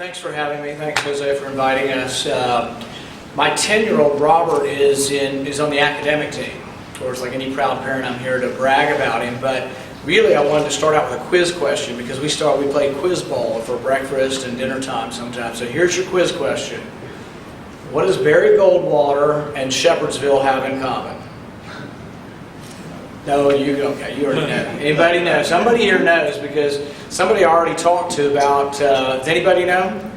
Thanks for having me. Thanks, Jose, for inviting us. My 10-year-old Robert is on the academic team. Of course, like any proud parent, I'm here to brag about him. But really, I wanted to start out with a quiz question because we play quiz ball for breakfast and dinner time sometimes. So here's your quiz question: what does Barry Goldwater and Shepherdsville have in common? No, you already know. Anybody know? Somebody here knows because somebody I already talked to about. Does anybody know?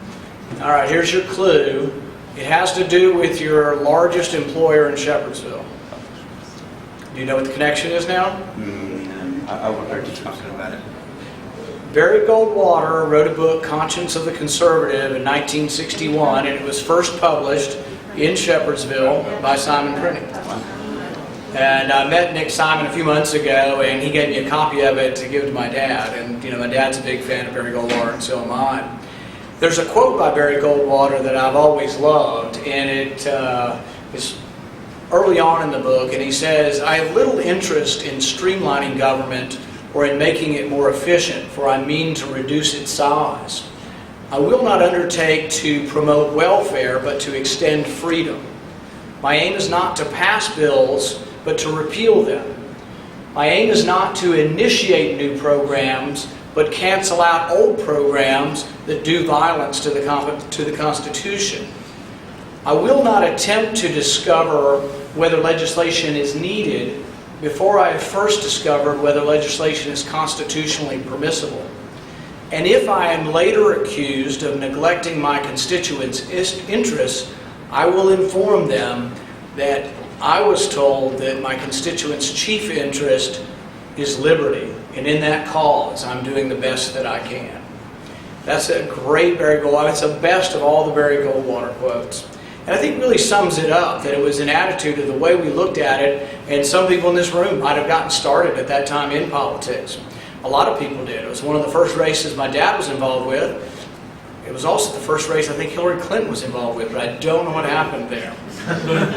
All right, here's your clue. It has to do with your largest employer in Shepherdsville. Do you know what the connection is now? I heard you talking about it. Barry Goldwater wrote a book, Conscience of the Conservative, in 1961, and it was first published in Shepherdsville by Simon Printing. And I met Nick Simon a few months ago, and he gave me a copy of it to give to my dad. And my dad's a big fan of Barry Goldwater, and so am I. There's a quote by Barry Goldwater that I've always loved, and it is early on in the book, and he says, "I have little interest in streamlining government or in making it more efficient, for I mean to reduce its size. I will not undertake to promote welfare, but to extend freedom. My aim is not to pass bills, but to repeal them. My aim is not to initiate new programs, but cancel out old programs that do violence to the Constitution. I will not attempt to discover whether legislation is needed before I have first discovered whether legislation is constitutionally permissible. And if I am later accused of neglecting my constituents' interests, I will inform them that I was told that my constituents' chief interest is liberty, and in that cause I'm doing the best that I can." That's a great Barry Goldwater. That's the best of all the Barry Goldwater quotes. And I think really sums it up, that it was an attitude of the way we looked at it, and some people in this room might have gotten started at that time in politics. A lot of people did. It was one of the first races my dad was involved with. It was also the first race I think Hillary Clinton was involved with, but I don't know what happened there.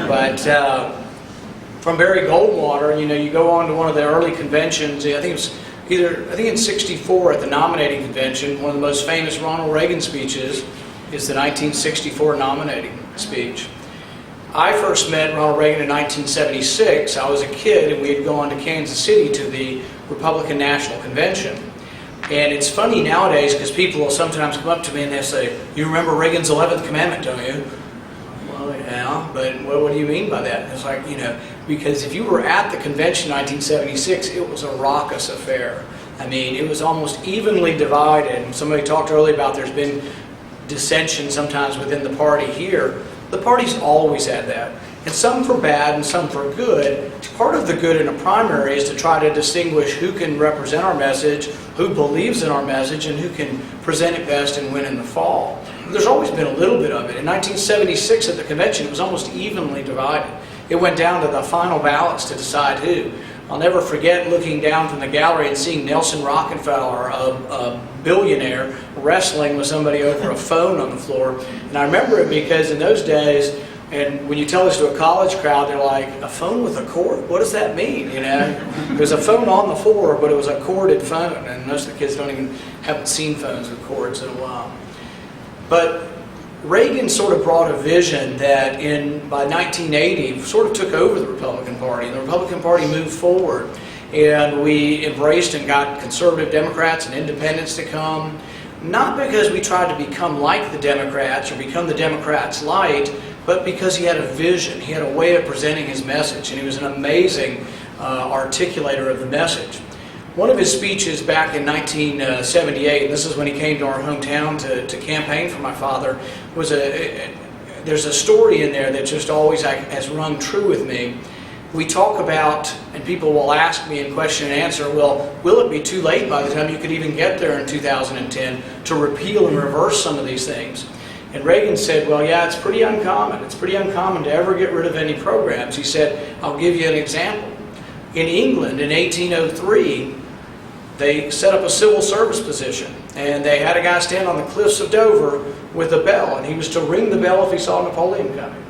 But from Barry Goldwater, you go on to one of the early conventions. I think in '64 at the nominating convention, one of the most famous Ronald Reagan speeches is the 1964 nominating speech. I first met Ronald Reagan in 1976. I was a kid, and we had gone to Kansas City to the Republican National Convention. And it's funny nowadays because people will sometimes come up to me and they'll say, "You remember Reagan's 11th commandment, don't you?" Well, yeah, but what do you mean by that? It's like, because if you were at the convention in 1976, it was a raucous affair. I mean, it was almost evenly divided. Somebody talked earlier about there's been dissension sometimes within the party here. The party's always had that. And some for bad and some for good. Part of the good in a primary is to try to distinguish who can represent our message, who believes in our message, and who can present it best and win in the fall. There's always been a little bit of it. In 1976 at the convention, it was almost evenly divided. It went down to the final ballots to decide who. I'll never forget looking down from the gallery and seeing Nelson Rockefeller, a billionaire, wrestling with somebody over a phone on the floor. And I remember it because in those days, and when you tell this to a college crowd, they're like, "A phone with a cord? What does that mean?" It was a phone on the floor, but it was a corded phone. And most of the kids haven't seen phones with cords in a while. But Reagan sort of brought a vision that by 1980 sort of took over the Republican Party. And the Republican Party moved forward. And we embraced and got conservative Democrats and independents to come. Not because we tried to become like the Democrats or become the Democrats light, but because he had a vision. He had a way of presenting his message, and he was an amazing articulator of the message. One of his speeches back in 1978, and this is when he came to our hometown to campaign for my father, there's a story in there that just always has rung true with me. We talk about, and people will ask me in question and answer, well, will it be too late by the time you could even get there in 2010 to repeal and reverse some of these things? And Reagan said, well, yeah, it's pretty uncommon. It's pretty uncommon to ever get rid of any programs. He said, I'll give you an example. In England in 1803, they set up a civil service position. And they had a guy stand on the cliffs of Dover with a bell. And he was to ring the bell if he saw Napoleon coming.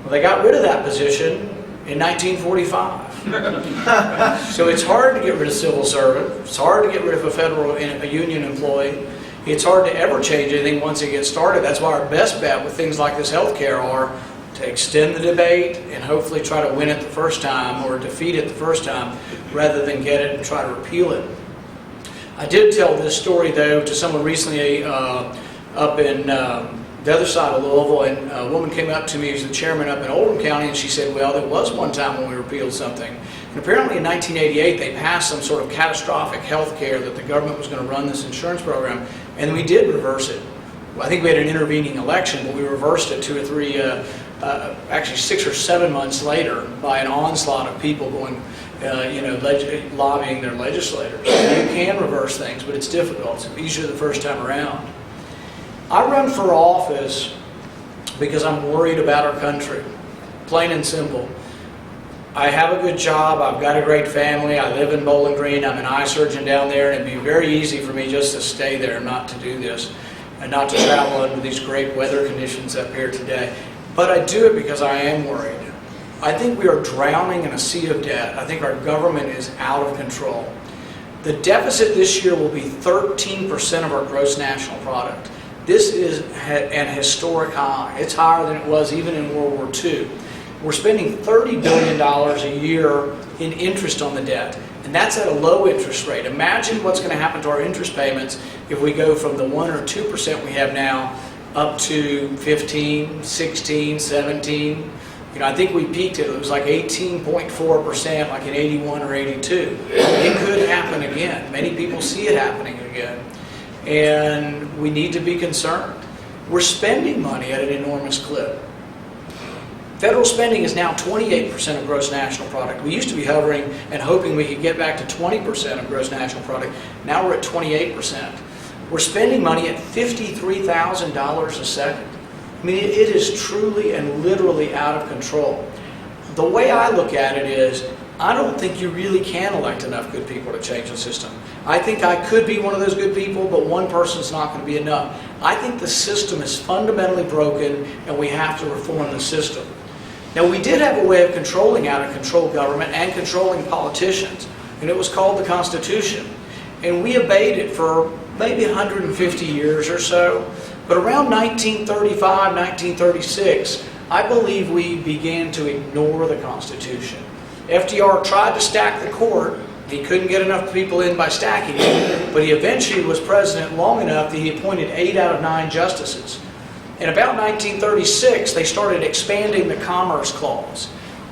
Well, they got rid of that position in 1945. So it's hard to get rid of civil servant. It's hard to get rid of a union employee. It's hard to ever change anything once it gets started. That's why our best bet with things like this healthcare are to extend the debate and hopefully try to win it the first time or defeat it the first time rather than get it and try to repeal it. I did tell this story though to someone recently up in the other side of Louisville, and a woman came up to me who's the chairman up in Oldham County, and she said, well, there was one time when we repealed something. And apparently in 1988 they passed some sort of catastrophic health care that the government was going to run this insurance program, and we did reverse it. I think we had an intervening election, but we reversed it 2 or 3, actually 6 or 7 months later by an onslaught of people going, lobbying their legislators. You can reverse things, but it's difficult. It's easier the first time around. I run for office because I'm worried about our country, plain and simple. I have a good job, I've got a great family, I live in Bowling Green, I'm an eye surgeon down there, and it'd be very easy for me just to stay there and not to do this, and not to travel under these great weather conditions up here today. But I do it because I am worried. I think we are drowning in a sea of debt. I think our government is out of control. The deficit this year will be 13% of our gross national product. This is an historic high. It's higher than it was even in World War II. We're spending $30 billion a year in interest on the debt, and that's at a low interest rate. Imagine what's going to happen to our interest payments if we go from the 1 or 2% we have now up to 15, 16, 17. I think we peaked it was like 18.4%, like in 81 or 82. It could happen again. Many people see it happening again. And we need to be concerned. We're spending money at an enormous clip. Federal spending is now 28% of gross national product. We used to be hovering and hoping we could get back to 20% of gross national product. Now we're at 28%. We're spending money at $53,000 a second. I mean, it is truly and literally out of control. The way I look at it is, I don't think you really can elect enough good people to change the system. I think I could be one of those good people, but one person's not going to be enough. I think the system is fundamentally broken and we have to reform the system. Now, we did have a way of controlling out of control government and controlling politicians, and it was called the Constitution. And we obeyed it for maybe 150 years or so, but around 1935, 1936, I believe we began to ignore the Constitution. FDR tried to stack the court. He couldn't get enough people in by stacking it, but he eventually was president long enough that he appointed 8 out of 9 justices. In about 1936, they started expanding the Commerce Clause.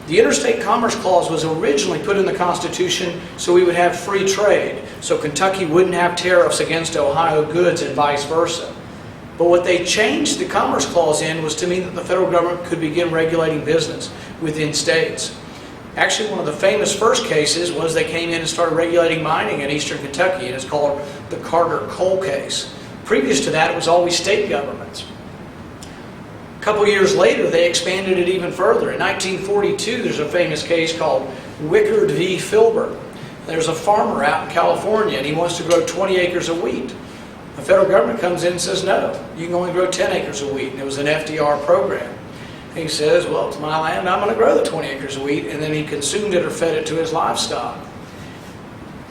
The Interstate Commerce Clause was originally put in the Constitution so we would have free trade, so Kentucky wouldn't have tariffs against Ohio goods and vice versa. But what they changed the Commerce Clause in was to mean that the federal government could begin regulating business within states. Actually, one of the famous first cases was they came in and started regulating mining in eastern Kentucky, and it's called the Carter Coal case. Previous to that, it was always state governments. A couple years later, they expanded it even further. In 1942, there's a famous case called Wickard v. Filbert. There's a farmer out in California, and he wants to grow 20 acres of wheat. The federal government comes in and says, no, you can only grow 10 acres of wheat, and it was an FDR program. He says, well, it's my land, I'm going to grow the 20 acres of wheat, and then he consumed it or fed it to his livestock.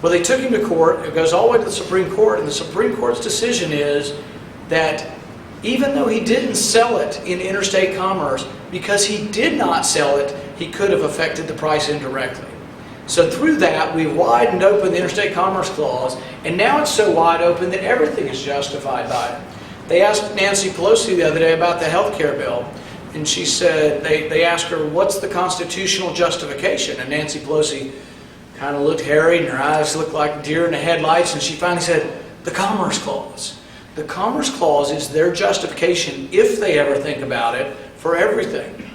Well, they took him to court. It goes all the way to the Supreme Court, and the Supreme Court's decision is that even though he didn't sell it in interstate commerce, because he did not sell it, he could have affected the price indirectly. So through that, we've widened open the Interstate Commerce Clause, and now it's so wide open that everything is justified by it. They asked Nancy Pelosi the other day about the health care bill, and she said, they asked her, what's the constitutional justification? And Nancy Pelosi kind of looked harried, and her eyes looked like deer in the headlights, and she finally said, the Commerce Clause. The Commerce Clause is their justification, if they ever think about it, for everything.